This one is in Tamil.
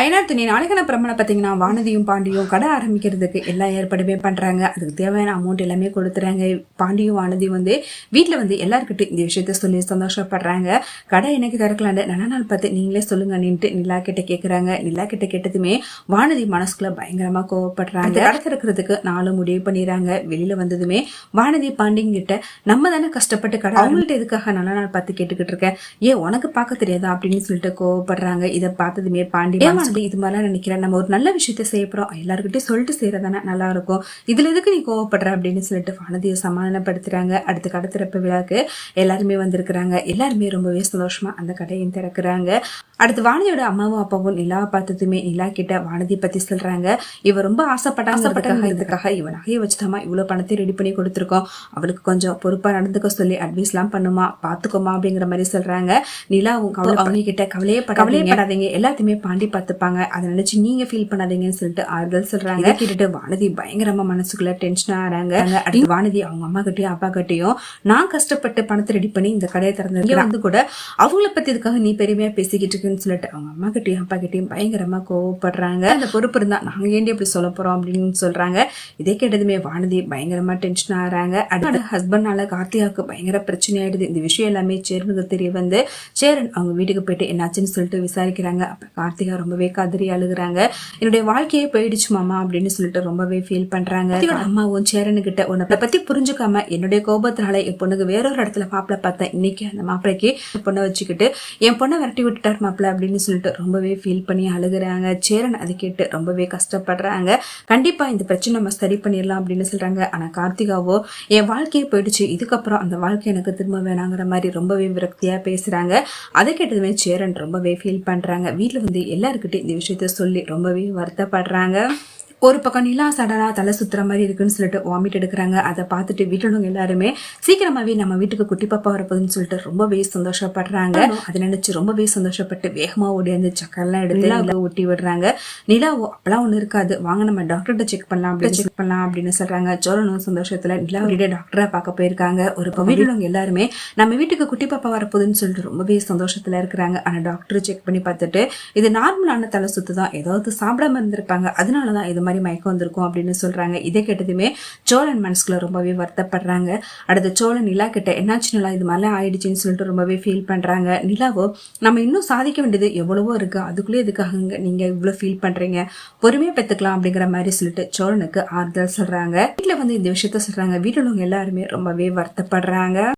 ஐநாத்து நீ நாளைக்கான பிரமணம் பார்த்தீங்கன்னா வானதியும் பாண்டியும் கடை ஆரம்பிக்கிறதுக்கு எல்லா ஏற்பாடுமே பண்ணுறாங்க. அதுக்கு தேவையான அமௌண்ட் எல்லாமே கொடுத்துறாங்க. பாண்டியும் வானதியும் வீட்டில் எல்லாருக்கிட்டும் இந்த விஷயத்த சொல்லி சந்தோஷப்படுறாங்க. கடை எனக்கு திறக்கலான்னு நல்ல நாள் பார்த்து நீங்களே சொல்லுங்க நின்று நிலா கிட்ட கேட்குறாங்க. நிலா கிட்ட கேட்டதுமே வானதி மனசுக்குள்ள பயங்கரமாக கோவப்படுறாங்க. கடை திறக்கிறதுக்கு நாளும் முடிவு பண்ணிடுறாங்க. வெளியில் வந்ததுமே வானதி பாண்டிங்கிட்ட நம்ம தானே கஷ்டப்பட்டு கடை அவங்கள்ட்ட எதுக்காக நல்ல நாள் பார்த்து கேட்டுக்கிட்டு இருக்கேன், ஏன் உனக்கு பார்க்க தெரியாதா அப்படின்னு சொல்லிட்டு கோவப்படுறாங்க. இதை பார்த்ததுமே பாண்டி இது மாதிரிலாம் நினைக்கிறேன், நம்ம ஒரு நல்ல விஷயத்த செய்ய போறோம், எல்லாருக்கிட்டையும் சொல்லிட்டு செய்யறதானே நல்லா இருக்கும், இதுல எதுக்கு நீ கோவப்படுற அப்படின்னு சொல்லிட்டு வானதியை சமாதானப்படுத்துறாங்க. அடுத்து கடை திறப்பு விழாக்கு எல்லாருமே வந்திருக்கிறாங்க. எல்லாருமே ரொம்பவே சந்தோஷமா அந்த கடையும் திறக்கிறாங்க. அடுத்து வானதியோட அம்மாவும் அப்பாவும் நிலாவை பார்த்ததுமே நிலா கிட்ட வானதியை பத்தி சொல்றாங்க. இவ ரொம்ப ஆசைப்பட்டாங்க, இவன் நகையை வச்சுதாமா இவ்வளவு பணத்தை ரெடி பண்ணி கொடுத்துருக்கோம், அவளுக்கு கொஞ்சம் பொறுப்பா நடந்துக்க சொல்லி அட்வைஸ் எல்லாம் பண்ணுமா, பாத்துக்கோமா அப்படிங்கிற மாதிரி சொல்றாங்க. நிலாவும் அவங்க கிட்ட கவலையப்படாதீங்க, எல்லாத்தையுமே பாண்டி பார்த்துப்பாங்க, அதை நினைச்சு நீங்க ஃபீல் பண்ணாதீங்கன்னு சொல்லிட்டு ஆறுதல் சொல்றாங்க. கேட்டுட்டு வானதி பயங்கரமா மனசுக்குள்ள டென்ஷன் ஆறாங்க. அடுத்து வானதி அவங்க அம்மா கிட்டயும் அப்பா கிட்டயும் நான் கஷ்டப்பட்டு பணத்தை ரெடி பண்ணி இந்த கடையை திறந்து கூட அவங்கள பத்தி இதுக்காக நீ பெருமையா பேசிக்கிட்டு இருக்குன்னு சொல்லிட்டு அவங்க அம்மா கிட்டயும் அப்பா கிட்டயும் பயங்கரமா கோவப்படுறாங்க. அந்த பொறுப்பு இருந்தா நாங்க ஏண்டி எப்படி சொல்ல போறோம் அப்படின்னு சொல்றாங்க. இதை கேட்டதுமே வானதி பயங்கரமா டென்ஷன் ஆறாங்க. அடுத்த ஹஸ்பண்ட்னால கார்த்திகாவுக்கு பயங்கர பிரச்சனை ஆயிடுது. இந்த விஷயம் எல்லாமே சேரனுக்கு தெரிய சேரன் அவங்க வீட்டுக்கு போயிட்டு என்னாச்சுன்னு சொல்லிட்டு விசாரிக்கிறாங்க. அப்ப கார்த்திகா ரொம்பவே கதறி அழுகுறாங்க. என்னுடைய வாழ்க்கையே போயிடுச்சு மாமா அப்படின்னு சொல்லிட்டு ரொம்பவே ஃபீல் பண்றாங்க. அம்மாவும் சேரனுக்கிட்ட உன்னை பத்தி புரிஞ்சுக்காம என்னுடைய கோபத்தினால என் பொண்ணுக்கு வேறொரு இடத்துல மாப்பிள்ள பார்த்தேன், இன்னைக்கு அந்த மாப்பிளைக்கு பொண்ணை வச்சுக்கிட்டு என் பொண்ணை விரட்டி விட்டுட்டார் மாப்பிள்ள அப்படின்னு சொல்லிட்டு ரொம்பவே ஃபீல் பண்ணி அழுகுறாங்க. சேரன் அதை கேட்டு ரொம்பவே கஷ்டப்படுறாங்க. கண்டிப்பா இந்த பிரச்சனை நம்ம சரி பண்ணிடலாம் அப்படின்னு சொல்றாங்க. ஆனா கார்த்திகாவோ என் வாழ்க்கையே போயிடுச்சு, இதுக்கப்புறம் அந்த வாழ்க்கை எனக்கு திரும்ப வேணாங்கிற மாதிரி ரொம்பவே விரக்தியா பேசுறாங்க. அதை கேட்டதுமே சேரன் ரொம்பவே ஃபீல் பண்றாங்க. வீட்டுல எல்லாருக்கிட்டையும் இந்த விஷயத்த சொல்லி ரொம்பவே வருத்தப்படுறாங்க. ஒரு பக்கம் நிலா சடனா தலை சுத்துற மாதிரி இருக்குன்னு சொல்லிட்டு வாமிட் எடுக்கிறாங்க. அதை பார்த்துட்டு வீட்டுல எல்லாருமே சீக்கிரமாவே நம்ம வீட்டுக்கு குட்டி பாப்பா வரப்போகுதுன்னு சொல்லிட்டு ரொம்பவே சந்தோஷப்படுறாங்க. அதை நினைச்சு ரொம்பவே சந்தோஷப்பட்டு வேகமா ஓடி அந்த சக்கரெல்லாம் எடுத்து ஊட்டி விடுறாங்க. நிலாவோ அப்பெல்லாம் ஒண்ணு இருக்காது, வாங்க நம்ம டாக்டர்கிட்ட செக் பண்ணலாம் அப்படின்னு சொல்றாங்க. சோழனும் சந்தோஷத்துல நிலா டாக்டரா பார்க்க போயிருக்காங்க. ஒரு வீட்டுல எல்லாருமே நம்ம வீட்டுக்கு குட்டி பாப்பா வரப்போகுதுன்னு சொல்லிட்டு ரொம்பவே சந்தோஷத்துல இருக்கிறாங்க. ஆனா டாக்டர் செக் பண்ணி பார்த்துட்டு இது நார்மலான தலை சுத்து தான், ஏதாவது சாப்பிடாம இருந்திருப்பாங்க, அதனாலதான் இது மயக்கம் வந்திருக்கும் அப்படின்னு சொல்றாங்க. இதை கேட்டதுமே சோழன் மனசுக்குள்ள ரொம்பவே வருத்தப்படுறாங்க. அடுத்த சோழன் நிலா கிட்ட என்னாச்சு நிலா இது மாதிரிலாம் ஆயிடுச்சுன்னு சொல்லிட்டு ரொம்பவே ஃபீல் பண்றாங்க. நிலாவோ நம்ம இன்னும் சாதிக்க வேண்டியது எவ்வளவோ இருக்கு, அதுக்குள்ளே எதுக்காக நீங்க இவ்வளவு ஃபீல் பண்றீங்க, பொறுமையா பெத்துக்கலாம் அப்படிங்கிற மாதிரி சொல்லிட்டு சோழனுக்கு ஆறுதல் சொல்றாங்க. வீட்டுல இந்த விஷயத்த சொல்றாங்க. வீட்டுல எல்லாருமே ரொம்பவே வருத்தப்படுறாங்க.